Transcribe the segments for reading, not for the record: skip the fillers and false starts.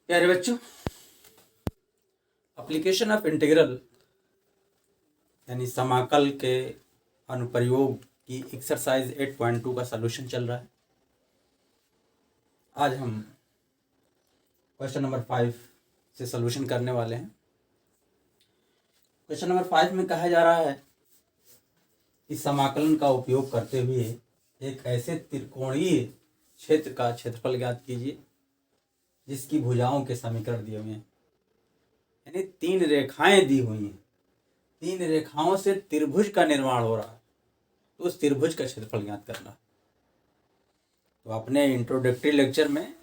प्यारे बच्चों, application of integral यानी समाकल के अनुप्रयोग की एक्सरसाइज 8.2 का सलूशन चल रहा है। आज हम क्वेश्चन नंबर 5 से सलूशन करने वाले हैं। क्वेश्चन नंबर 5 में कहा जा रहा है कि समाकलन का उपयोग करते हुए एक ऐसे त्रिकोणीय क्षेत्र का क्षेत्रफल ज्ञात कीजिए जिसकी भुजाओं के समीकरण दिए हुए हैं। यानी 3 रेखाएं दी हुई हैं, 3 रेखाओं से त्रिभुज का निर्माण हो रहा है, तो उस त्रिभुज का क्षेत्रफल ज्ञात करना। तो अपने इंट्रोडक्टरी लेक्चर में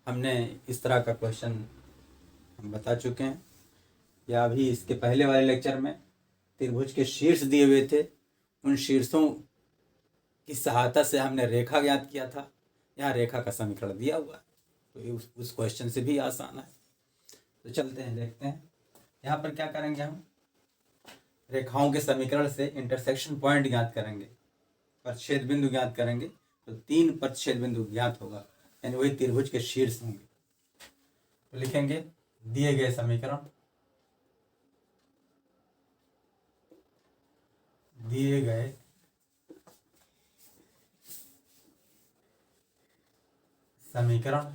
हमने इस तरह का क्वेश्चन हम बता चुके हैं, या अभी इसके पहले वाले लेक्चर में त्रिभुज के शीर्ष दिए हुए थे, उन शीर्षों की सहायता से हमने रेखा ज्ञात किया था। यहाँ रेखा का समीकरण दिया हुआ है, तो उस क्वेश्चन से भी आसान है। तो चलते हैं, देखते हैं यहाँ पर क्या करेंगे। हम रेखाओं के समीकरण से इंटरसेक्शन पॉइंट ज्ञात करेंगे, प्रतिच्छेद बिंदु ज्ञात करेंगे। तो 3 प्रतिच्छेद बिंदु ज्ञात होगा, यानी वही त्रिभुज के शीर्ष होंगे। तो लिखेंगे दिए गए समीकरण, दिए गए समीकरण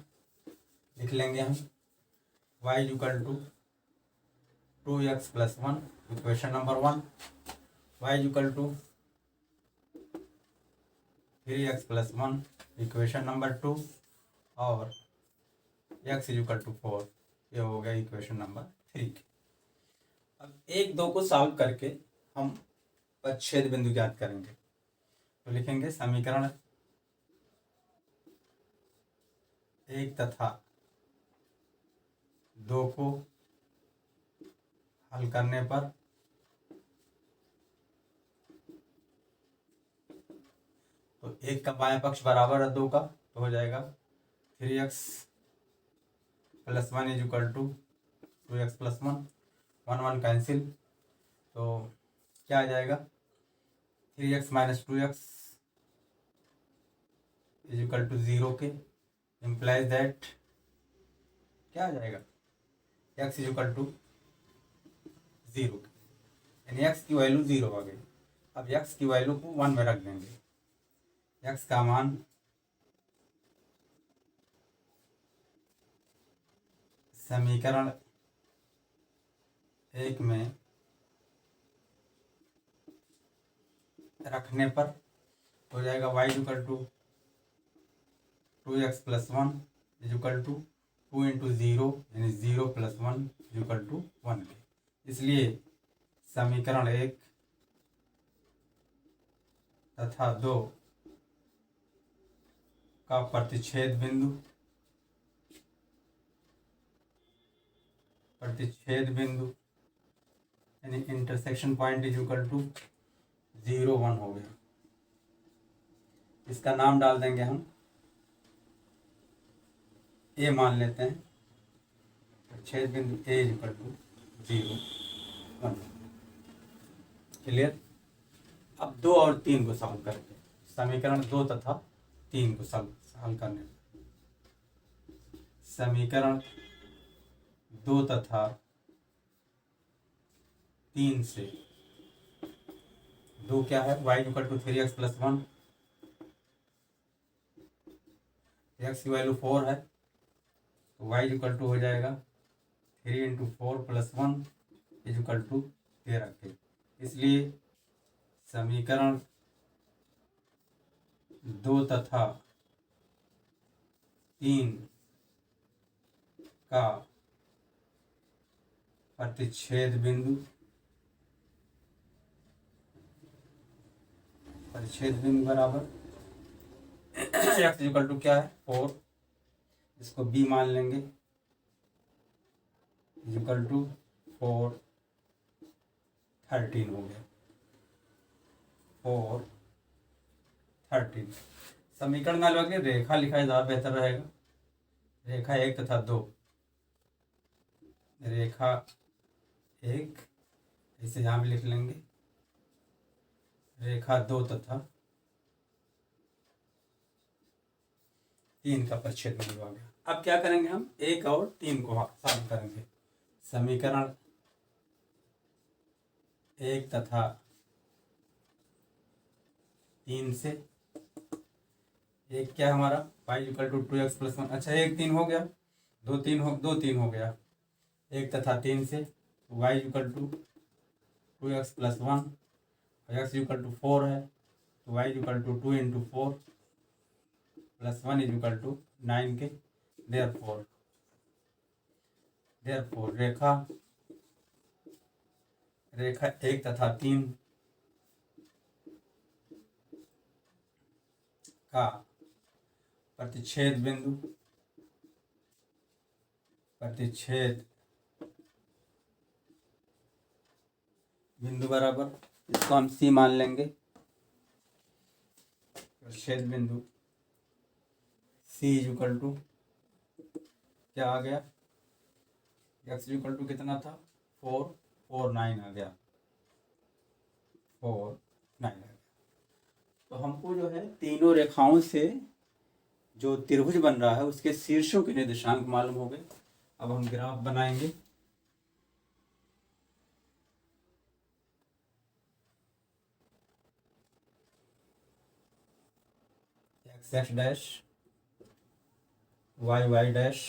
लिख लेंगे हम। y equal to 2x plus 1 equation number 1, y equal to 3x plus 1 equation number 2 और x इक्वल टू 4, ये हो गया इक्वेशन नंबर 3। अब 1, 2 को सॉल्व करके हम प्रतिच्छेद बिंदु ज्ञात करेंगे। तो लिखेंगे समीकरण 1 तथा 2 को हल करने पर तो 1 का बायां पक्ष बराबर है 2 का, तो हो जाएगा 3x plus 1 is equal to 2x plus 1, 1 cancel, तो क्या आ जाएगा 3x minus 2x is equal to 0 के, इम्प्लाइज दैट क्या आ जाएगा x इज इक्वल टू 0, यानी x की वैल्यू 0 आ गई। अब x की वैल्यू को 1 में रख देंगे। x का मान समीकरण 1 में रखने पर हो जाएगा y equal to 2x plus 1 is equal to 2 into 0, यानी 0 प्लस 1 इज इक्वल टू 1 के। इसलिए समीकरण 1 तथा 2 का प्रतिच्छेद बिंदु यानी intersection point is equal to 0, 1 हो गया। इसका नाम डाल देंगे हम, ए मान लेते हैं। प्रतिच्छेद बिंदु ए इज इक्वल टू 0, 1। क्लियर। अब 2 और 3 को सॉल्व करके समीकरण 2 तथा 3 को हल करने पर समीकरण 2 तथा 3 से 2 क्या है, y equal to 3x plus 1, x की वैल्यू 4 है, तो y इक्वल टू हो जाएगा 3 into 4 plus 1 is equal to 13 के। इसलिए समीकरण 2 तथा 3 का प्रतिच्छेद बिंदु बराबर x इक्वल टू क्या है 4, इसको b मान लेंगे, इक्वल टू 4, 13 हो गया, 4, 13। समीकरण ना लगे रेखा लिखा ज़्यादा बेहतर रहेगा। रेखा 1 तथा 2, रेखा 1 इसे यहाँ भी लिख लेंगे, रेखा 2 तथा 3 का प्रतिच्छेद बिंदु आ गया। अब क्या करेंगे, हम 1 और 3 को सॉल्व करेंगे। समीकरण 1 तथा 3 से, एक क्या हमारा y equal to 2x plus 1, अच्छा 1 3 हो गया, 2 3 हो गया, 1 तथा 3 से y equal to 2x plus 1, x equal to 4 है तो y equal to 2 into 4 plus 1 is equal to 9 के। देयरफॉर रेखा 1 तथा 3 का प्रतिच्छेद बिंदु बराबर, इसको हम C मान लेंगे। प्रतिच्छेद बिंदु C इक्वल टू क्या आ गया, x इक्वल टू कितना था 4 4 9 आ गया, 4 9 आ गया। तो हमको जो है तीनों रेखाओं से जो त्रिभुज बन रहा है उसके शीर्षों के निर्देशांक मालूम हो गए। अब हम ग्राफ बनाएंगे। x dash y dash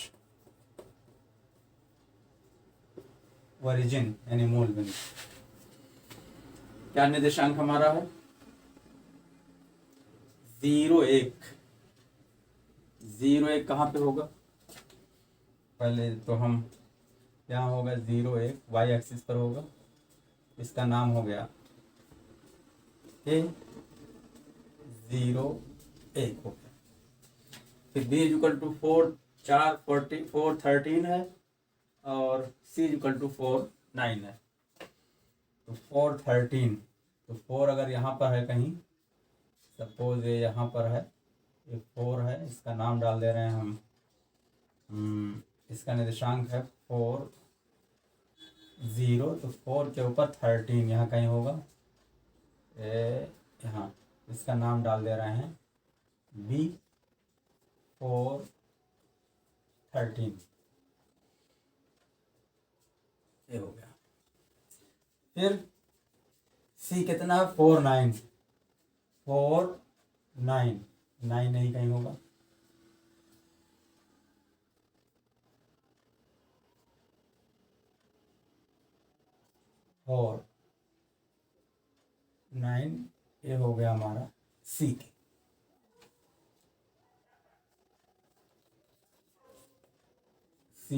origin यानी मूल बिंदु। क्या निर्देशांक हमारा है 0 1। 0 1 कहाँ पे होगा, पहले तो हम यहाँ होगा 0 1 y एक्सिस पर होगा, इसका नाम हो गया A 0 1 हो गया। फिर B इक्वल टू 4 4 13 है और C इक्वल टू 4 9 है। तो 4 13, तो 4 अगर यहाँ पर है कहीं, सपोज ये यहाँ पर है, ये 4 है, इसका नाम डाल दे रहे हैं हम, इसका निर्देशांक है 4 0, तो 4 के ऊपर 13 यहाँ कहीं होगा, यहाँ इसका नाम डाल दे रहे हैं B 4 13, ये हो गया। फिर C कितना है 4 9, 4 9 9 नहीं कहीं होगा, और 9 ये हो गया हमारा C के। C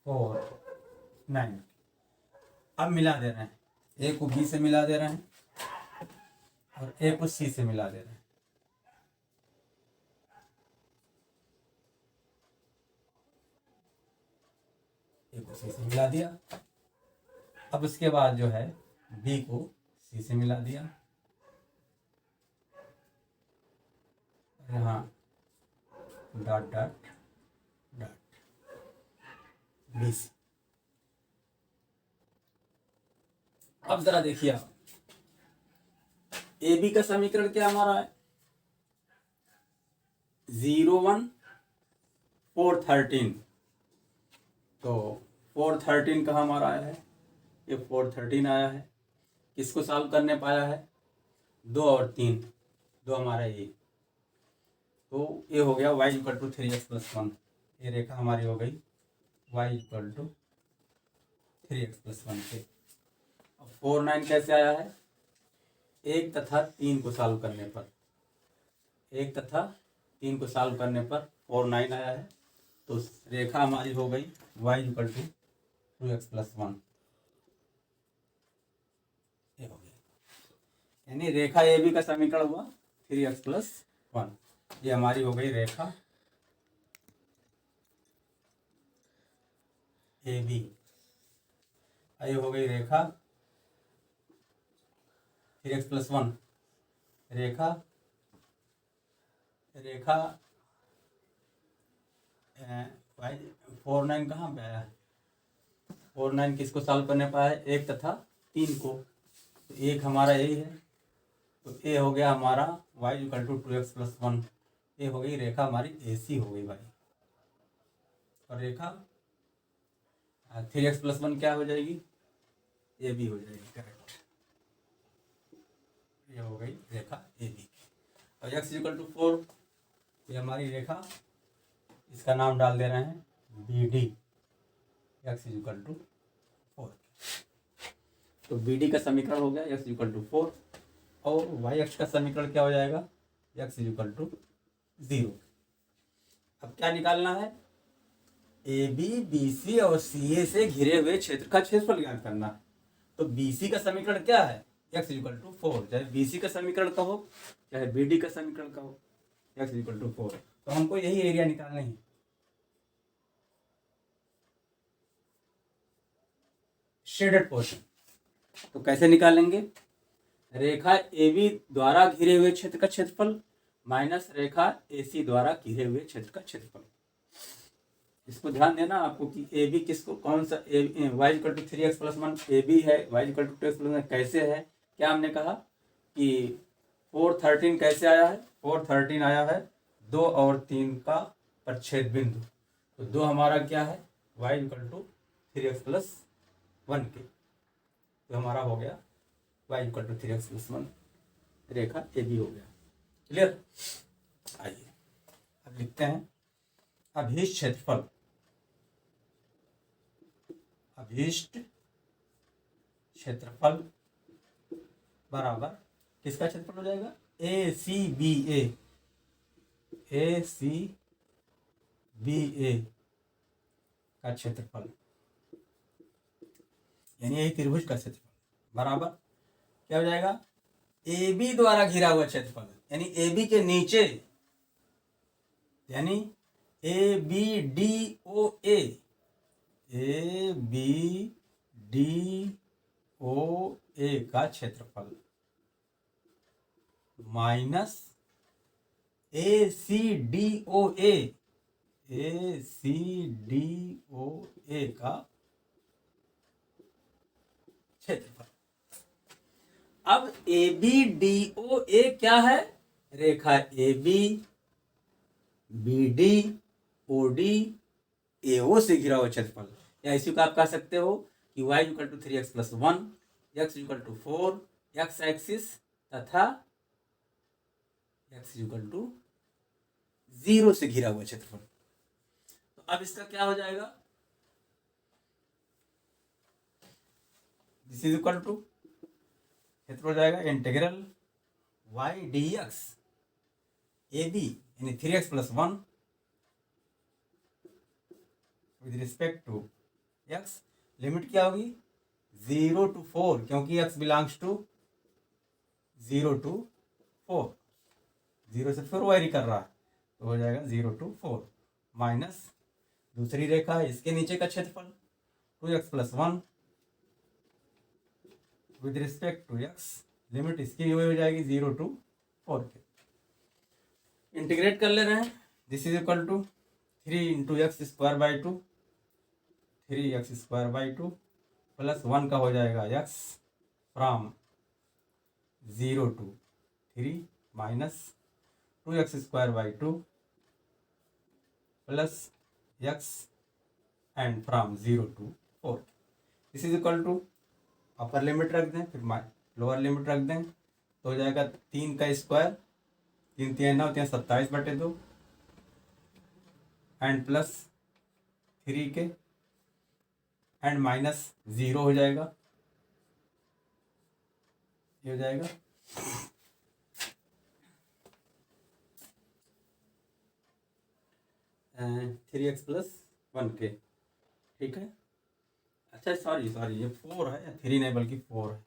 4 9 अब मिला दे रहे हैं, A को B से मिला दे रहे हैं और A को C से मिला दे रहे हैं। A को C से मिला दिया। अब उसके बाद जो है B को C से मिला दिया, यहाँ डॉट डॉट डॉट BC। अब जरा देखिए आप, AB का समीकरण क्या हमारा है 0 1 4 13, तो 4 13 का हमारा आया है, ये 4 13 आया है। किसको सॉल्व करने पाया है 2 और 3, 2 हमारा ये, तो ये हो गया y equal to 3x plus 1, ये रेखा हमारी हो गई y equal to 3x plus 1 के। अब 4 9 कैसे आया है 1 तथा 3 को सॉल्व करने पर, 1 तथा 3 को सॉल्व करने पर 4 9 आया है, तो रेखा हमारी हो गई y equal to 2x plus 1, ये हो गया। यानी रेखा ए बी का समीकरण हुआ 3x प्लस 1, ये हमारी हो गई रेखा ए बी। ये हो गई रेखा 3x प्लस 1, रेखा 4 9 कहाँ पे आया है, 4 9 किसको सॉल्व करने पाया है 1 तथा 3 को, तो 1 हमारा यही है, तो ए हो गया हमारा y equal to 2x plus 1, ये हो गई रेखा हमारी AC हो गई भाई। और रेखा 3x+1 क्या हो जाएगी, ए बी हो जाएगी। करेक्ट, ये हो गई रेखा ए बी। और x=4, ये हमारी रेखा, इसका नाम डाल दे रहे हैं बी डी। x=4, तो बी डी का समीकरण हो गया x=4, और वाई अक्ष का समीकरण क्या हो जाएगा, x=0। अब क्या निकालना है, ए बी, बी सी और सी ए से घिरे हुए क्षेत्र का क्षेत्रफल ज्ञात करना है। तो बी सी का समीकरण क्या है, x=4, चाहे बी सी का समीकरण का हो चाहे बी डी का समीकरण का हो, x=4। तो हमको यही एरिया निकालना है। शेडेड पोर्शन, तो कैसे निकालेंगे, रेखा ए बी द्वारा घिरे हुए क्षेत्र का क्षेत्रफल माइनस रेखा ए सी द्वारा घिरे हुए क्षेत्र का क्षेत्रफल। इसको ध्यान देना आपको कि ए बी किसको, कौन सा y=3x+1 ए बी है, y=2x+1 कैसे है। क्या हमने कहा कि 413 कैसे आया है, 413 आया है 2 और 3 का प्रच्छेद बिंदु। तो 2 हमारा क्या है, y=3x+1 के, तो हमारा हो गया y=3x+1, रेखा ए बी हो गया। क्लियर। आइए अब लिखते हैं अभीष्ट क्षेत्रफल, अभीष्ट क्षेत्रफल बराबर किसका क्षेत्रफल हो जाएगा, ए C B A, A C B A का क्षेत्रफल, यानी यही त्रिभुज का क्षेत्रफल बराबर क्या हो जाएगा, ए बी द्वारा घिरा हुआ क्षेत्रफल, यानी ए बी के नीचे, यानी A B D O A, A B D O A का क्षेत्रफल minus A C D O A, A C D O A का क्षेत्रफल। अब ए बी डी ओ ए क्या है, रेखा A B, B D, O D, A O से घिरा हुआ क्षेत्रफल। या इसी को आप कह सकते हो कि y=3x+1, x=4, x एक्सिस तथा x=0 से घिरा हुआ क्षेत्रफल। तो अब इसका क्या हो जाएगा, दिस इज इक्वल टू, क्षेत्र हो जाएगा integral y dx A B यानी 3x+1 with respect to x, limit क्या होगी 0 to 4, क्योंकि x बिलोंग्स टू 0 to 4, 0 से 4 वायरी कर रहा है, तो हो जाएगा 0 to 4 माइनस दूसरी रेखा है इसके नीचे का क्षेत्रफल 2x+1 with respect to x, limit इसकी भी हो जाएगी 0 to 4 के। इंटीग्रेट कर ले रहे हैं, this is equal to 3 × x² 2, 3x² plus 1 का हो जाएगा x from 0 to 3 minus 2x² 2 plus x and from 0 to 4। This is equal to, upper limit रख दें फिर लोअर लिमिट रख दें, तो हो जाएगा 3 का स्क्वायर, 3 3 9 3 27/2 एंड प्लस 3 के एंड माइनस 0 हो जाएगा, ये हो जाएगा 3x+1 के। ठीक है, अच्छा सॉरी ये 4 है या 3 नहीं बल्कि 4 है,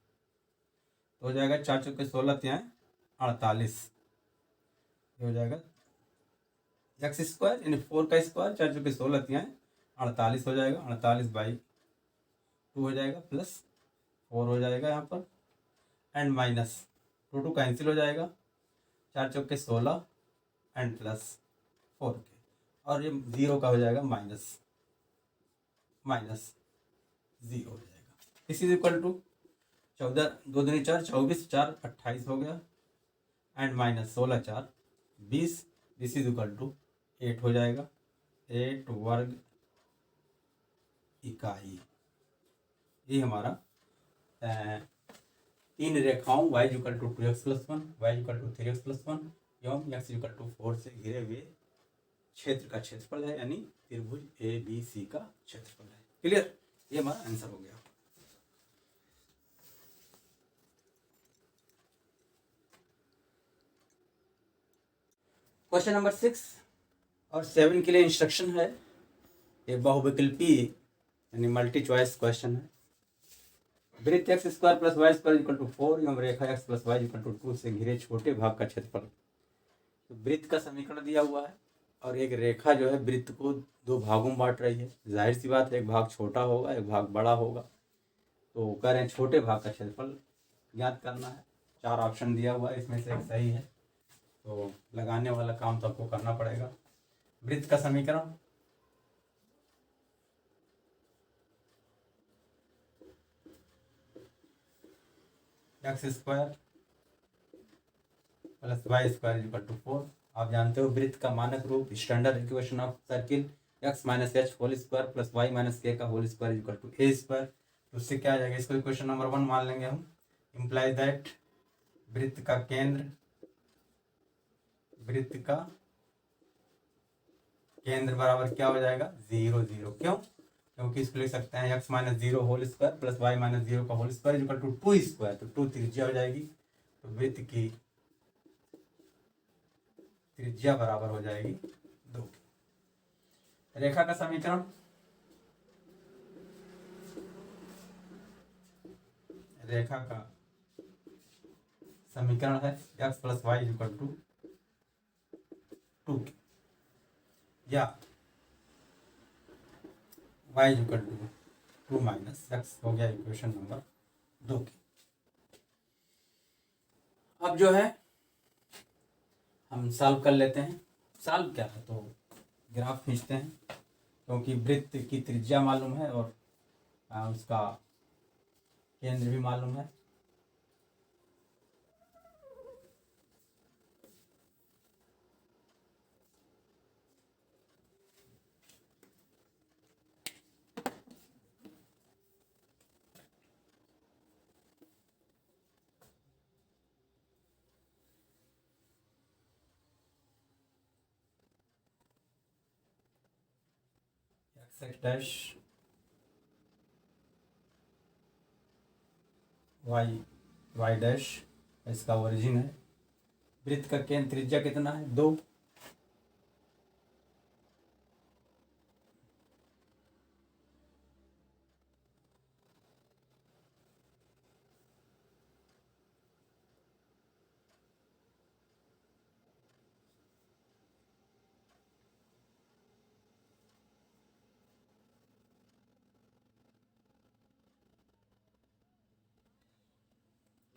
तो हो जाएगा 4 चौके 16 3 48, ये हो जाएगा x² यानी 4 का स्क्वायर, 4 चौके 16 3 48 हो जाएगा, 48/2 हो जाएगा प्लस 4 हो जाएगा यहाँ पर एंड माइनस 2 कैंसिल हो जाएगा, 4 चौके 16 एंड प्लस 4 के, और ये 0 का हो जाएगा माइनस 0 हो जाएगा। दिस इज इक्वल टू 14 2 दूनी 4 24 4 28 हो गया and minus 16 4 20, this is equal to 8 हो जाएगा, 8 वर्ग इकाई। ये हमारा 3 रेखाओं y = 2x + 1, y = 3x + 1 एवं x = 4 से घिरे हुए क्षेत्र का क्षेत्रफल है, यानी त्रिभुज ABC का क्षेत्रफल है। क्लियर? ये हमारा आंसर हो गया। क्वेश्चन नंबर 6 और 7 के लिए इंस्ट्रक्शन है। ये बहुविकल्पी यानी मल्टी चॉइस क्वेश्चन है। वृत्त x² + y² = 4 एवं रेखा x + y = 2 से घिरे छोटे भाग का क्षेत्रफल। तो वृत्त का समीकरण दिया हुआ है और एक रेखा जो है वृत्त को 2 भागों में बांट रही है। जाहिर सी बात है, एक भाग छोटा होगा, एक भाग बड़ा होगा। तो कह रहे हैं छोटे भाग का क्षेत्रफल ज्ञात करना है। 4 ऑप्शन दिया हुआ है, इसमें से एक सही है, तो लगाने वाला काम तो आपको करना पड़ेगा। वृत्त का समीकरण x² + y² = 4। आप जानते हो वृत्त का मानक रूप standard equation of circle x - h² + y - k का होल स्क्वायर = a²। तो उससे क्या आ जाएगा, इसको इक्वेशन नंबर 1 मान लेंगे हम। इम्प्लाइज दैट वृत्त का केंद्र बराबर क्या हो जाएगा, 0 0। क्यों? क्योंकि इसको लिख सकते हैं x - 0 होल स्क्वायर + y - 0 का होल स्क्वायर = 2 स्क्वायर। तो 2 त्रिज्या हो जाएगी। तो वृत्त की त्रिज्या बराबर हो जाएगी 2। रेखा का समीकरण है x + y = 2 या y = 2 - x हो गया इक्वेशन नंबर 2 की। अब जो है हम सॉल्व कर लेते हैं। सॉल्व क्या है, तो ग्राफ खींचते हैं, क्योंकि वृत्त की त्रिज्या मालूम है और उसका केंद्र भी मालूम है। x' y' इसका ओरिजिन है। वृत्त का केंद्र त्रिज्या कितना है, 2।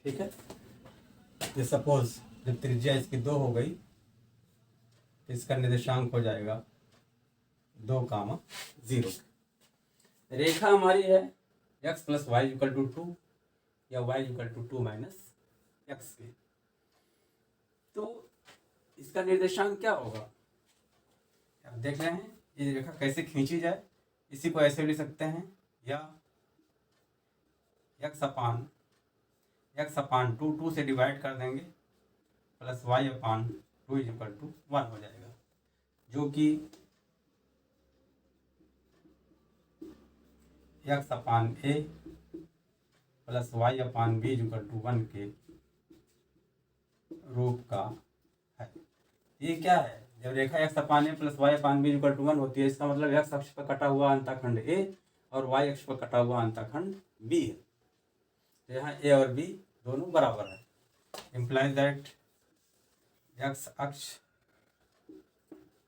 ठीक है, ये सपोज जब त्रिज्या इसकी 2 हो गई तो इसका निर्देशांक हो जाएगा 2, 0। रेखा हमारी है x + y = 2 या y = 2 - x के। तो इसका निर्देशांक क्या होगा, आप देख रहे हैं। ये रेखा कैसे खींची जाए, इसी को ऐसे लिख सकते हैं, या x/2 2 से डिवाइड कर देंगे प्लस y/2 = 1 हो जाएगा, जो कि x/a प्लस y/b = 1 के रूप का है। ये क्या है, जब रेखा x/a प्लस y/b = 1 होती है, इसका मतलब x अक्ष पर कटा हुआ अंतःखंड a और y अक्ष पर कटा हुआ अंतःखंड b है। तो यहाँ a और b दोनों बराबर है। इम्प्लाइज दैट x अक्ष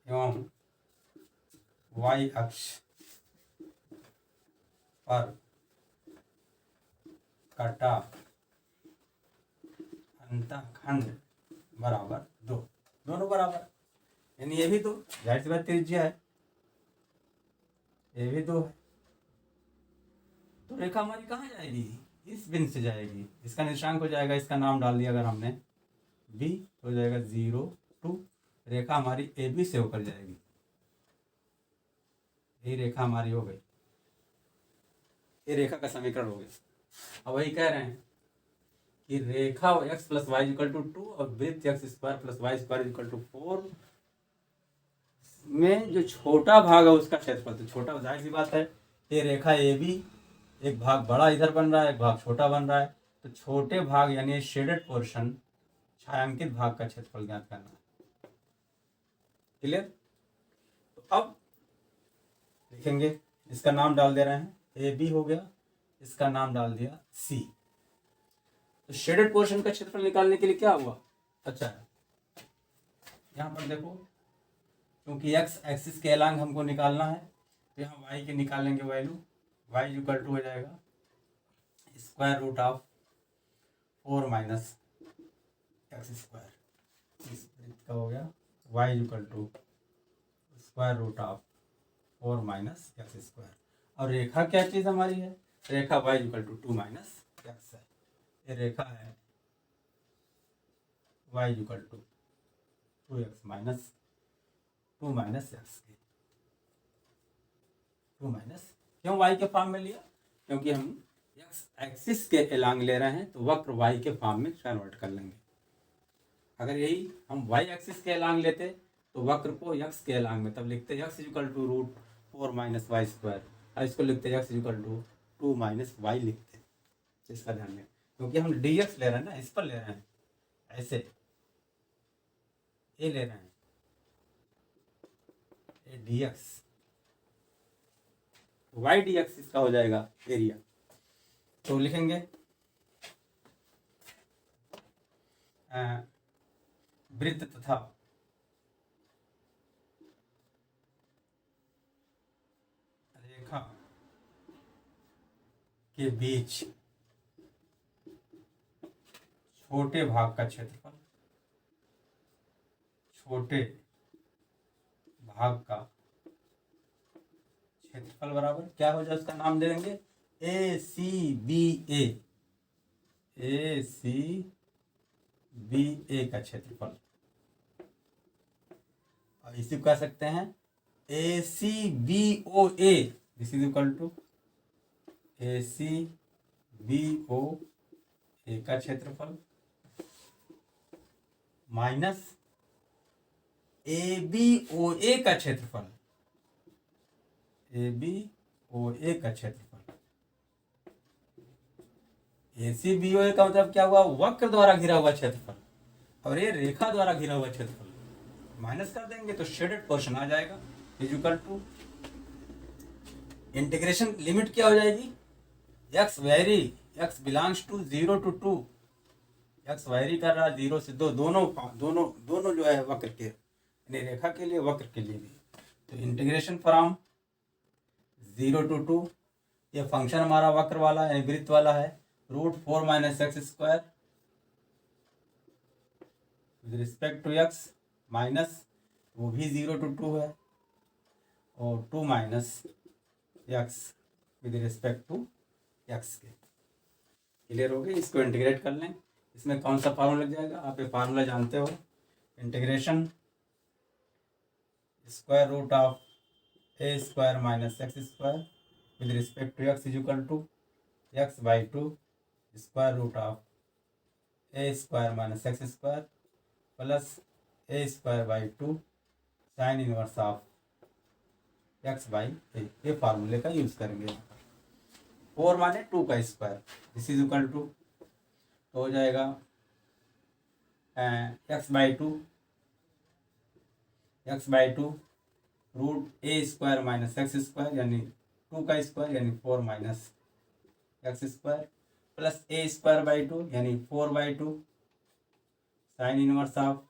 एवं y अक्ष पर कटा अंतःखंड बराबर 2, दोनों बराबर, यानी ये भी 2, जाहिर सी बात त्रिज्या है, ये भी 2 है। तो रेखा हमारी कहाँ जाएगी, इस बिंदु से जाएगी। इसका निर्देशांक हो जाएगा, इसका नाम डाल दिया अगर हमने b, हो जाएगा 0 2। रेखा हमारी AB से होकर जाएगी, यही रेखा हमारी हो गई। ये रेखा का समीकरण हो गया। अब वही कह रहे हैं कि रेखा x plus y equal to 2 और वृत्त x square plus y square equal to 4 में जो छोटा भाग है उसका क्षेत्रफल, तो छोटा जाहिर सी बात है ये रेखा ए बी, एक भाग बड़ा इधर बन रहा है, एक भाग छोटा बन रहा है, तो छोटे भाग यानी शेडेड पोर्शन, छायांकित भाग का क्षेत्रफल ज्ञात करना है। क्लियर? तो अब लिखेंगे, इसका नाम डाल दे रहे हैं ए बी हो गया, इसका नाम डाल दिया सी। तो शेडेड पोर्शन का क्षेत्रफल निकालने के लिए क्या हुआ? अच्छा यहाँ पर देखो, क्योंकि x एक्सिस के अलांग हमको निकालना है, तो यहाँ y के निकालेंगे वैल्यू, y इक्वल टू हो जाएगा square root of 4 minus x square, इस वृत्त का हो गया y equal to square root of 4 minus x square. और रेखा क्या चीज़ हमारी है? रेखा y equal to 2 minus x है। ये रेखा है y equal to 2x minus 2 minus x के, 2 माइनस, क्यों y के फॉर्म में लिया? क्योंकि हम x एक्सिस के एलांग ले रहे हैं तो वक्र y के फॉर्म में कन्वर्ट कर लेंगे। अगर यही हम y एक्सिस के एलांग लेते तो वक्र को x के एलांग में तब लिखते x equal to root 4 minus y square, और इसको लिखते x equal to 2 minus y लिखते। इसका ध्यान में, क्योंकि हम dx ले रहे हैं ना, इस पर ले रहे हैं, ऐसे ये ले रहे हैं dx, y dx इसका हो जाएगा एरिया। तो लिखेंगे वृत्त तथा रेखा के बीच छोटे भाग का क्षेत्रफल, छोटे भाग का क्षेत्रफल बराबर क्या हो जाए, उसका नाम दे देंगे ए C B A, A C B A का क्षेत्रफल। और इसी को कह सकते हैं A C B O A, this is equal to A C B O A का क्षेत्रफल minus A B O A का क्षेत्रफल, ए बी ओ ए का क्षेत्रफल। ए सी बी ओ ए का मतलब क्या हुआ? वक्र द्वारा घिरा हुआ क्षेत्रफल, और ये रेखा द्वारा घिरा हुआ क्षेत्रफल। माइनस कर देंगे तो शेडेड पोर्शन आ जाएगा, is equal to integration limit क्या हो जाएगी? X vary, x belongs to 0 to 2, x vary कर रहा है 0 से 2, दोनों जो है वक्र के, यानी रेखा के लिए वक्र के लिए भी। तो इंटीग्रेशन फ्रॉम 0 to 2, ये फंक्शन हमारा वक्र वाला यानी वृत्त वाला है, root 4 minus x square with respect to x, minus वो भी 0 to 2 है, और 2 minus x with respect to x के। क्लियर हो गई? इसको इंटीग्रेट कर लें, इसमें कौन सा फार्मूला लग जाएगा? आप ये फार्मूला जानते हो, integration square root of A square minus x square with respect to X is equal to X by 2 square root of A square minus x square plus A square by 2 sine inverse of x by A. ये फार्मूले का use करेंगे। 4 माने 2 का square, this is equal to, तो हो जाएगा X by two root A square minus x square यानी 2 का स्क्वायर यानी 4 minus x square plus A square by 2 यानी 4 by 2 sine inverse of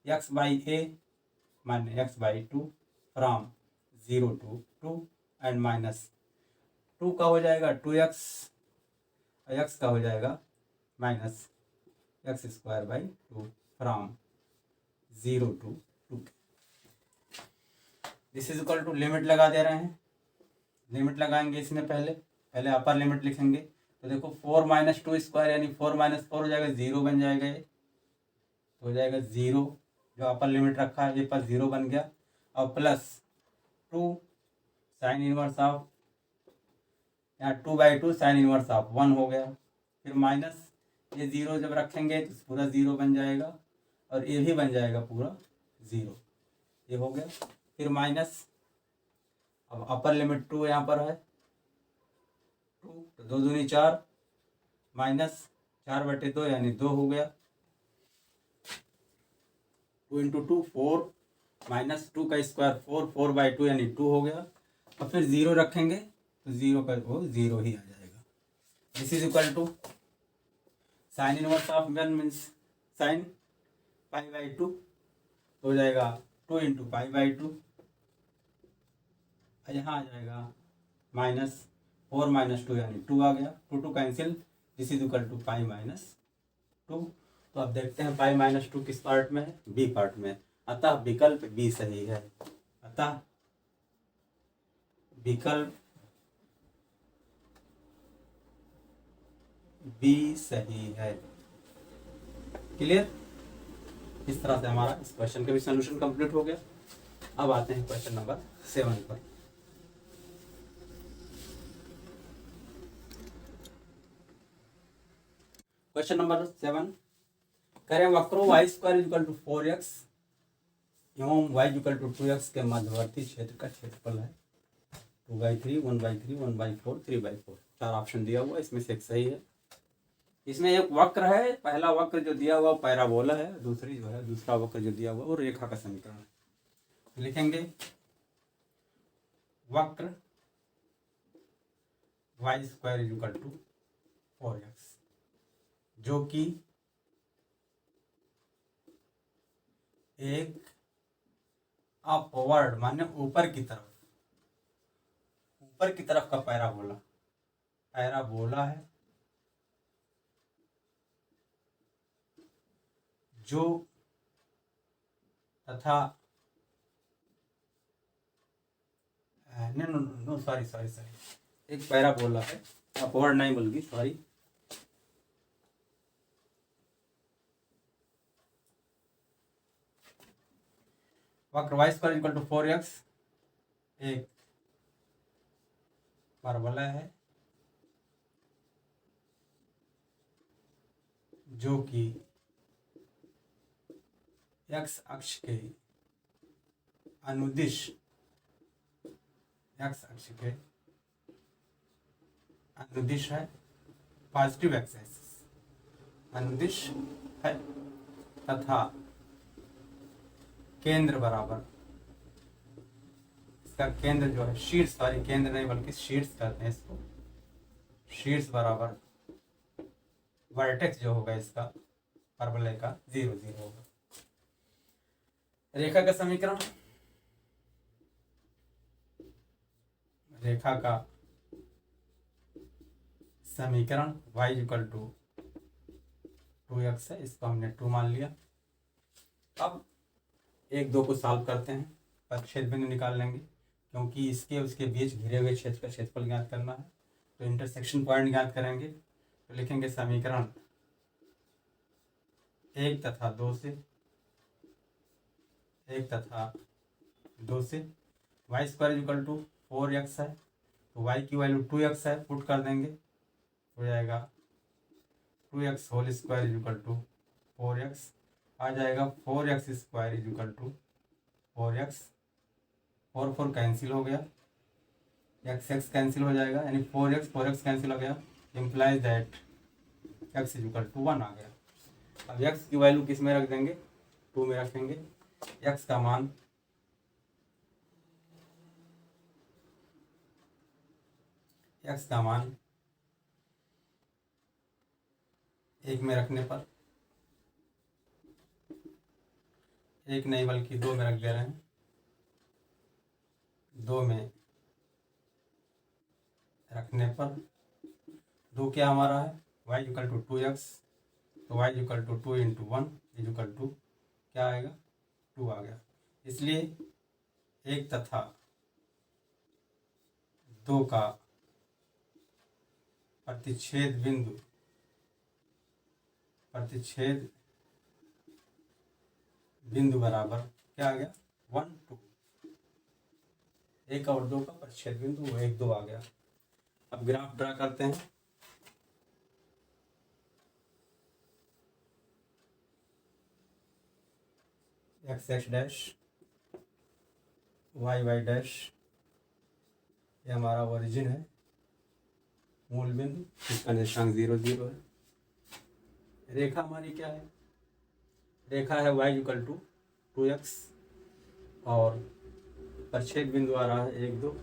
x by A minus x by 2 from 0 to 2 and minus 2 का हो जाएगा 2x, x का हो जाएगा minus x square by 2 from 0 to 2। This is equal to limit लगा दे रहे हैं, लिमिट लगाएंगे इसमें पहले अपर लिमिट लिखेंगे। तो देखो 4 माइनस 2 स्क्वायर यानी 4 माइनस 4 हो जाएगा, 0 बन जाएगा, ये तो हो जाएगा 0, जो अपर लिमिट रखा है ये पर 0 बन गया, और प्लस 2 साइन इनवर्स ऑफ यहाँ 2/2 साइन इनवर्स ऑफ 1 हो गया। फिर माइनस ये 0 जब रखेंगे तो पूरा 0 बन जाएगा और ये भी बन जाएगा पूरा 0, ये हो गया। फिर माइनस, अब अपर लिमिट 2 यहाँ पर है 2, तो 2 दूनी 4 माइनस 4/2 यानी 2 हो गया। 2 × 2 4 माइनस 2 का स्क्वायर 4, 4/2 यानी 2 हो गया। और फिर 0 रखेंगे तो 0 का वो 0 ही आ जाएगा। This is equal to sine inverse of 1 means sine π/2 हो जाएगा 2 × π/2। यहाँ आ जाएगा माइनस 4 - 2 यानी 2 आ गया। 2 cancel, this is equal to π-2। तो अब देखते हैं π-2 किस पार्ट में है, बी पार्ट में। अतः विकल्प बी सही है। अतः विकल्प बी सही है। क्लियर? इस तरह से हमारा इस क्वेश्चन का भी सॉल्यूशन कंप्लीट हो गया। अब आते हैं क्वेश्चन नंबर 7 पर। क्वेश्चन नंबर 7 करें वक्रों y² = 4x एवं y = 2x के मध्यवर्ती क्षेत्र का क्षेत्रफल है 2/3, 1/3, 1/4, 3/4। 4 ऑप्शन दिया हुआ, इसमें से एक सही है। इसमें एक वक्र है, पहला वक्र जो दिया हुआ पैराबोला है, दूसरी जो है दूसरा वक्र जो दिया हुआ वो रेखा का समीकरण है। लिखेंगे वक्र y² = 4x जो कि एक अपवर्ड माने ऊपर की तरफ का पैराबोला है जो तथा नो सॉरी एक पैराबोला है, अपवर्ड नहीं बल्कि सॉरी वक्र y² = 4x एक परवलय है जो कि x अक्ष के अनुदिश है, पॉजिटिव एक्स एक्सिस अनुदिश है तथा केंद्र बराबर, इसका केंद्र जो है शीर्ष, केंद्र नहीं बल्कि शीर्ष कहते हैं इसको, शीर्ष बराबर वर्टेक्स जो होगा इसका परवलय का 0, 0 होगा। रेखा का समीकरण, y = 2x है, इसको हमने 2 मान लिया। अब 1, 2 को सॉल्व करते हैं, परिच्छेद बिंदु निकाल लेंगे क्योंकि इसके उसके बीच घिरे हुए क्षेत्र का क्षेत्रफल ज्ञात करना है। तो इंटरसेक्शन पॉइंट ज्ञात करेंगे। तो लिखेंगे समीकरण 1 तथा 2 से y² = 4x है तो y की वैल्यू 2x है, पुट कर देंगे हो जाएगा 2x² = 4x आ जाएगा। 4x² = 4x, 4 4 कैंसिल हो गया, x कैंसिल हो जाएगा यानी 4x कैंसिल हो गया, इम्प्लाइज दैट x = 1 आ गया। अब x की वैल्यू किस में रख देंगे, 2 में रखेंगे। x का मान एक में रखने पर, एक नहीं बल्कि 2 में रख दे रहे हैं। 2 में रखने पर 2 क्या हमारा है, y = 2x तो y = 2 × 1 = क्या आएगा, 2 आ गया। इसलिए 1 तथा 2 का प्रतिच्छेद बिंदु बराबर क्या आ गया, 1, 2। 1 और 2 का प्रतिच्छेद बिंदु 1, 2 आ गया। अब ग्राफ ड्रा करते हैं। X x dash, y y dash, ये हमारा ओरिजिन है, मूल बिंदु, इसका निर्देशांक 0 0 है। रेखा हमारी क्या है? रेखा है y इक्वल टू 2x और परिच्छेद बिंदु आ रहा है 1 2।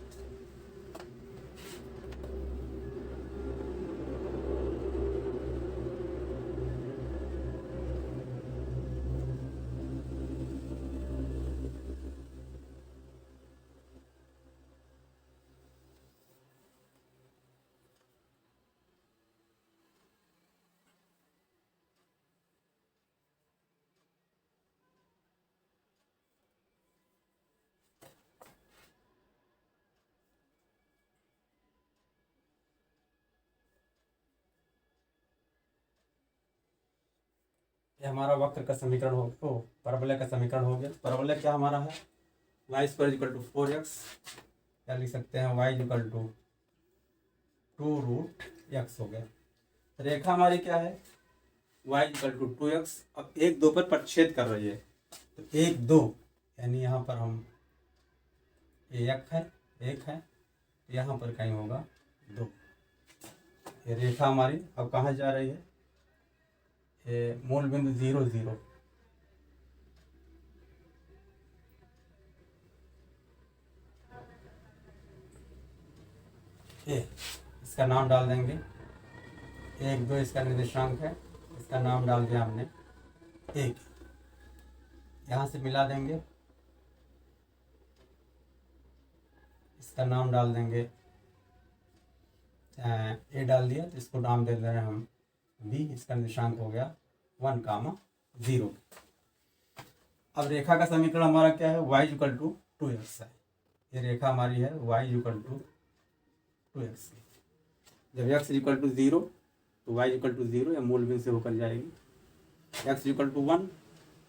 ये हमारा वक्र का समीकरण हो गया, परवलय का समीकरण हो गया। परवलय क्या हमारा है? Y square equal to 4x, क्या लिख सकते हैं? वाई इक्वल टू 2√x हो गया। रेखा हमारी क्या है? y equal to 2x। अब 1 2 पर परिच्छेद कर रही है, तो 1 2 यानी यहाँ पर हम एक है, तो यहाँ पर कहीं होगा 2। ये रेखा हमारी अब कहाँ जा रही है? ये मूल बिंदु 0 0। इसका नाम डाल देंगे 1 2, इसका निर्देशांक है, इसका नाम डाल दिया हमने 1। यहाँ से मिला देंगे, इसका नाम डाल देंगे ए डाल दिया, तो इसको नाम दे रहे हैं हम बी। इसका निर्देशांक हो गया 1 0। अब रेखा का समीकरण हमारा क्या है? y इक्वल टू 2x है। ये रेखा हमारी है y इक्वल टू 2x। जब x इक्वल टू 0 तो y इक्वल टू 0 या मूल बिंदु से होकर जाएगी। x इक्वल टू 1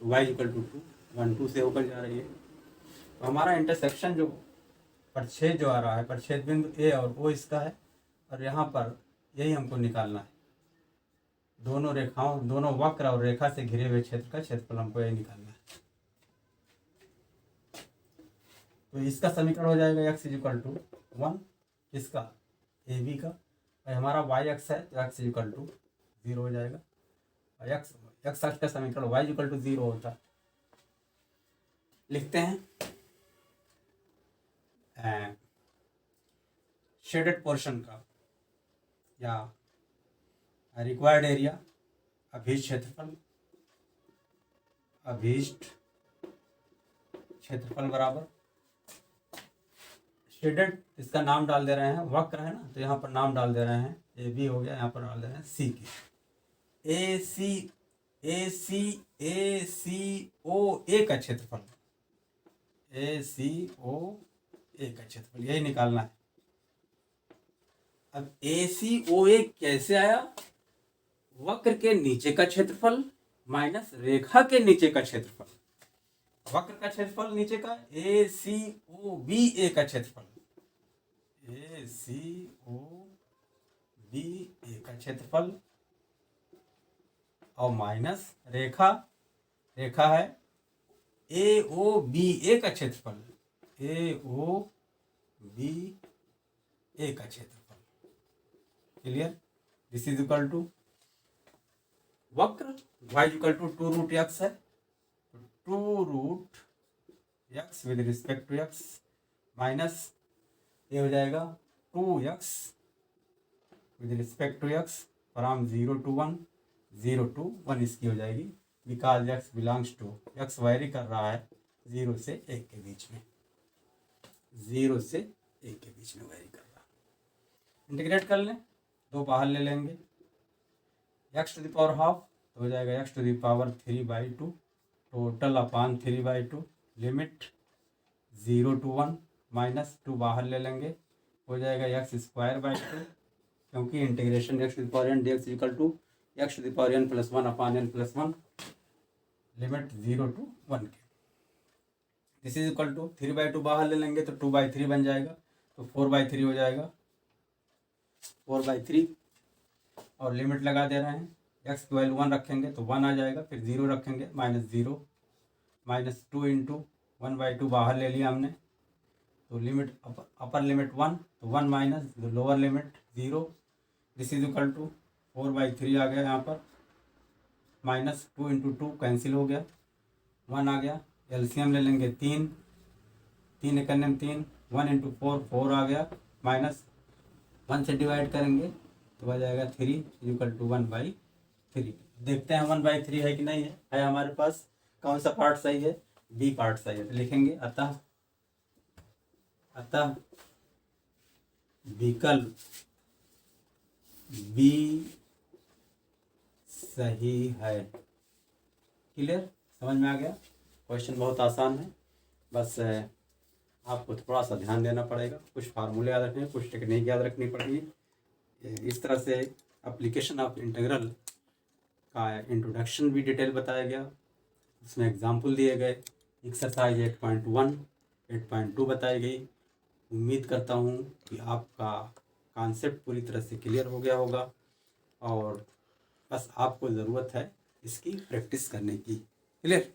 तो y इक्वल टू 2 1 2 से होकर जा रही है। तो हमारा इंटरसेक्शन जो परिच्छेद जो आ रहा है, परिच्छेद बिंदु a और o इसका है, और यहाँ पर यही हमको निकालना है। दोनों रेखाओं, दोनों वक्र और रेखा से घिरे हुए क्षेत्र का क्षेत्रफल हमको यही निकालना है। तो इसका समीकरण हो जाएगा x इक्वल टू 1, किसका? ए बी का। और हमारा वाई एक्स है तो x इक्वल टू 0 हो जाएगा। और एक्स एक्स का समीकरण y इक्वल टू 0 होता है। लिखते हैं शेडेड पोर्शन का या रिक्वायर्ड एरिया, अभीष्ट क्षेत्रफल बराबर शेडेड, इसका नाम डाल दे रहे हैं, वक्र है ना, तो यहाँ पर नाम डाल दे रहे हैं ए बी हो गया, यहाँ पर डाल दे रहे हैं सी के। ए सी ओ ए का क्षेत्रफल, ए सी ओ ए का क्षेत्रफल यही निकालना है। अब ए सी ओ ए कैसे आया? वक्र के नीचे का क्षेत्रफल माइनस रेखा के नीचे का क्षेत्रफल। वक्र का क्षेत्रफल नीचे का, ए सी ओ बी ए का क्षेत्रफल, ए सी ओ बी ए का क्षेत्रफल, और माइनस रेखा है ए ओ बी ए का क्षेत्रफल, ए ओ बी ए का क्षेत्रफल। Clear? This is equal to वक्र y इक्वल टू 2√x है, 2√x with respect to x minus ये हो जाएगा 2x with respect to x from 0 to 1, 0 to 1 इसकी हो जाएगी, because x belongs to, x vary कर रहा है 0 से 1 के बीच में, 0 से 1 के बीच में वायरी कर रहा है। इंटीग्रेट कर लें, 2 बाहर ले लेंगे, x to the power half तो हो जाएगा x to the power 3/2 total upon 3/2 limit 0 to 1 minus 2 बाहर ले लेंगे, हो जाएगा x²/2, क्योंकि integration x to the power n dx equal to x to the power n + 1 upon n + 1 limit 0 to 1 के। दिस इज इक्वल टू 3/2 बाहर ले लेंगे तो 2/3 बन जाएगा, तो 4/3 हो जाएगा। 4/3 और लिमिट लगा दे रहे हैं। एक्स की वैल्यू 1 रखेंगे तो 1 आ जाएगा, फिर 0 रखेंगे -0 -2 इंटू 1/2 बाहर ले लिया हमने, तो लिमिट अपर लिमिट 1 तो 1 minus lower limit 0, this is equal to 4/3 आ गया यहाँ पर, -2 इंटू 2 कैंसिल हो गया, 1 आ गया। एलसीएम ले लेंगे 3 1 3, 1 इंटू 4 आ गया, -1 से डिवाइड करेंगे तो आ जाएगा 3 इक्वल टू 1/3। देखते हैं 1/3 है कि नहीं है हमारे पास। कौन सा पार्ट सही है? बी पार्ट सही है, तो लिखेंगे अतः विकल्प बी सही है। क्लियर? समझ में आ गया? क्वेश्चन बहुत आसान है, बस आपको थोड़ा सा ध्यान देना पड़ेगा, कुछ फार्मूले याद रखने, कुछ टेक्निक याद रखनी पड़ेगी। इस तरह से एप्लीकेशन ऑफ इंटीग्रल का इंट्रोडक्शन भी डिटेल बताया गया, उसमें एग्जाम्पल दिए गए, एक्सरसाइज 8.1 8.2 बताई गई। उम्मीद करता हूँ कि आपका कॉन्सेप्ट पूरी तरह से क्लियर हो गया होगा और बस आपको ज़रूरत है इसकी प्रैक्टिस करने की। क्लियर?